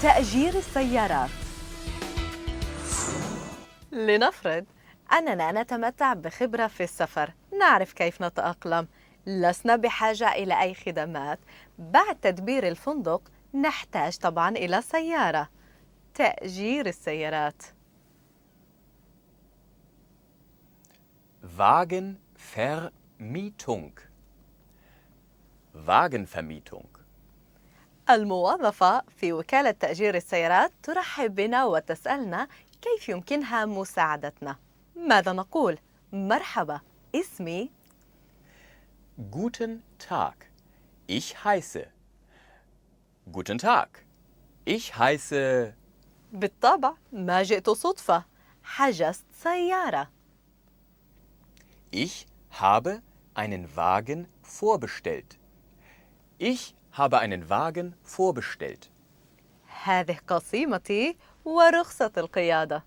تأجير السيارات. لنفرض أننا نتمتع بخبرة في السفر، نعرف كيف نتأقلم، لسنا بحاجة إلى أي خدمات. بعد تدبير الفندق نحتاج طبعاً إلى سيارة. تأجير السيارات. Wagenvermietung. Wagenvermietung. الموظفة في وكالة تأجير السيارات ترحب بنا وتسألنا كيف يمكنها مساعدتنا. ماذا نقول؟ مرحبا، اسمي. Guten Tag. Ich heiße. Guten Tag. Ich heiße. بالطبع ما جئت صدفة، حجزت سيارة. Ich habe einen Wagen vorbestellt. Ich habe einen Wagen vorbestellt. هذه قسيمتي ورخصة القيادة.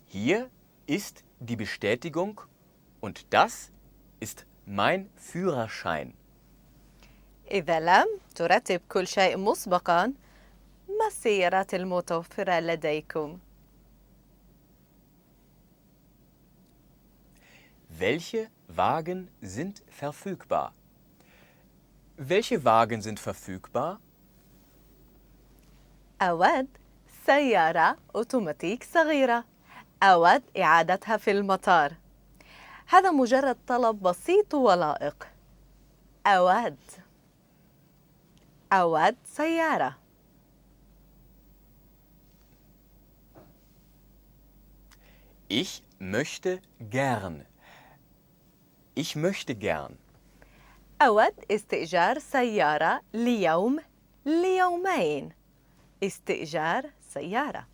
Hier ist die Bestätigung und das ist mein Führerschein. إذا لم ترتب كل شيء مسبقاً، ما السيارات المتوفرة لديكم؟ Welche Wagen sind verfügbar? Welche Wagen sind verfügbar? أود سيارة أوتوماتيك صغيرة. أود إعادتها في المطار. هذا مجرد طلب بسيط ولائق. أود سيارة. Ich möchte gern. Ich möchte gern. أود استئجار سيارة ليوم ليومين. استئجار سيارة.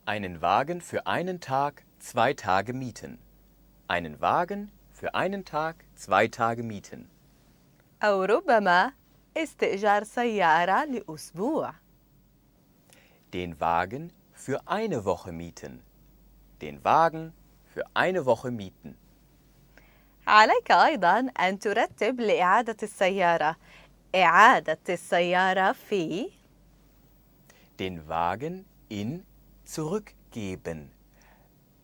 Einen Wagen für einen Tag, 2 Tage mieten. Einen Wagen für einen Tag, 2 Tage mieten. أو ربما استئجار سيارة لأسبوع. Den Wagen für eine Woche mieten. Den Wagen für eine Woche mieten. عليك أيضاً أن ترتب لإعادة السيارة. إعادة السيارة في. Den Wagen in zurückgeben.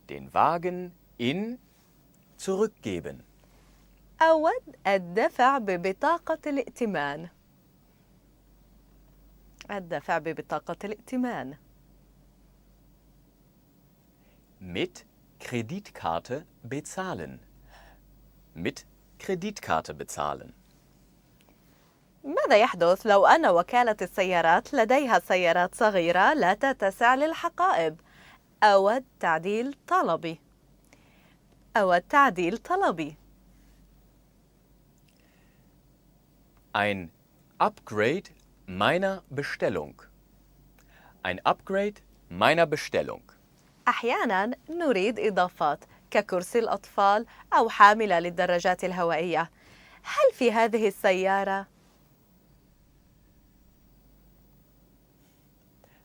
Den Wagen in zurückgeben. أود الدفع ببطاقة الائتمان. الدفع ببطاقة الائتمان. Mit Kreditkarte bezahlen. Mit Kreditkarte bezahlen. ماذا يحدث لو أن وكالة السيارات لديها سيارات صغيرة لا تتسع للحقائب؟ أود تعديل طلبي. أود تعديل طلبي. Ein Upgrade meiner Bestellung. Ein Upgrade meiner Bestellung. أحياناً نريد إضافات ككرسي الأطفال أو حاملة للدراجات الهوائية. هل في هذه السيارة؟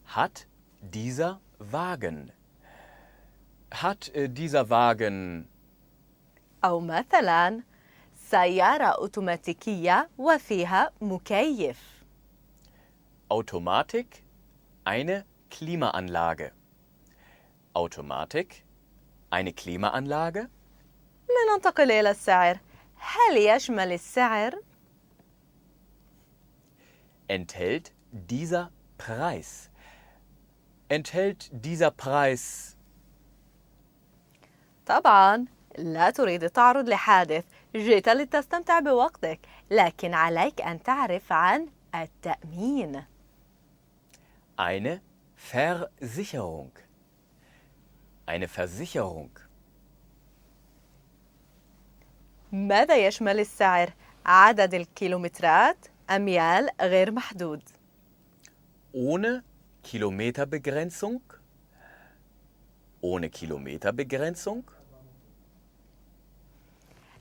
Hat dieser Wagen. Hat dieser Wagen. أو مثلاً سيارة أوتوماتيكية وفيها مكيف. Automatik, eine Klimaanlage. Automatik, eine Klimaanlage. لننتقل إلى السعر. هل يشمل السعر؟ Enthält dieser Preis. Enthält dieser Preis. طبعاً لا تريد تعرض لحادث، جئت لتستمتع بوقتك، لكن عليك أن تعرف عن التأمين. Eine Versicherung. Eine Versicherung. ماذا يشمل السعر؟ عدد الكيلومترات، أميال غير محدود. Ohne Kilometerbegrenzung. Ohne Kilometerbegrenzung.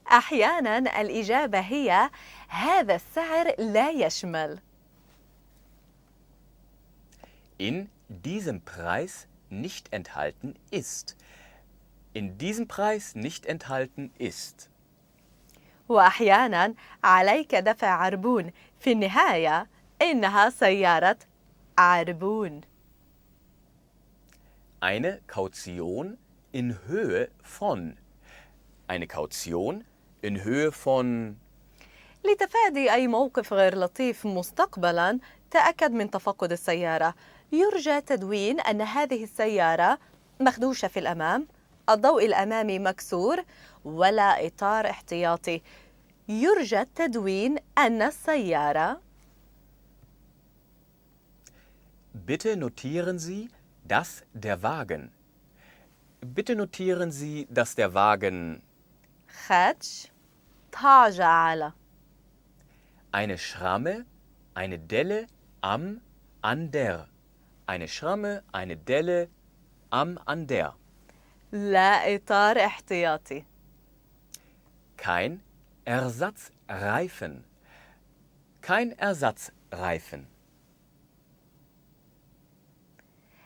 أحياناً الإجابة هي هذا السعر لا يشمل. In diesem Preis nicht enthalten ist. In diesem Preis nicht enthalten ist. وأحياناً عليك دفع عربون. في النهاية إنها سيارة عربون. Eine Kaution in Höhe von. Eine Kaution in Höhe von. لتفادي أي موقف غير لطيف مستقبلاً تأكد من تفقد السيارة. يرجى تدوين أن هذه السيارة مخدوشة في الأمام، الضوء الأمامي مكسور، ولا إطار احتياطي. يرجى تدوين أن السيارة. Bitte notieren Sie, dass der Wagen. Bitte notieren Sie, dass der Wagen. خدش طاج على. Eine Schramme, eine Delle an der. Eine Schramme, eine Delle an der. لا إطار احتياطي. Kein Ersatzreifen. Kein Ersatzreifen.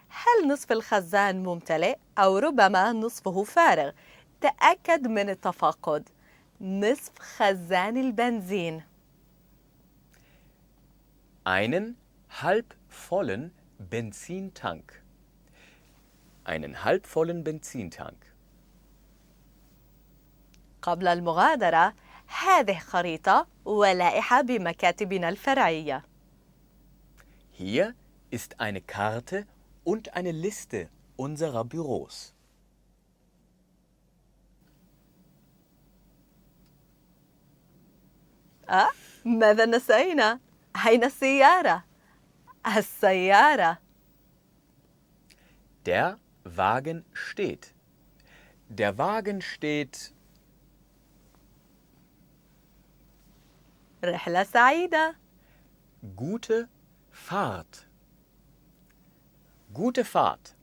هل نصف الخزان ممتلئ أو ربما نصفه فارغ؟ تأكد من التفاقد. نصف خزان البنزين. Einen halbvollen Benzintank. Einen halbvollen Benzintank. قبل المغادرة هذه خريطة ولائحة بمكاتبنا الفرعية. Hier ist eine Karte und eine Liste unserer Büros. ماذا نسينا؟ أين السيارة؟ السيارة. Der Wagen steht. Der Wagen steht. رحلة سعيدة. Gute Fahrt. Gute Fahrt.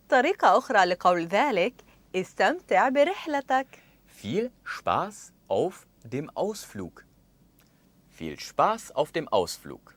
طريقة أخرى لقول ذلك: استمتع برحلتك. Viel Spaß auf dem Ausflug. Viel Spaß auf dem Ausflug.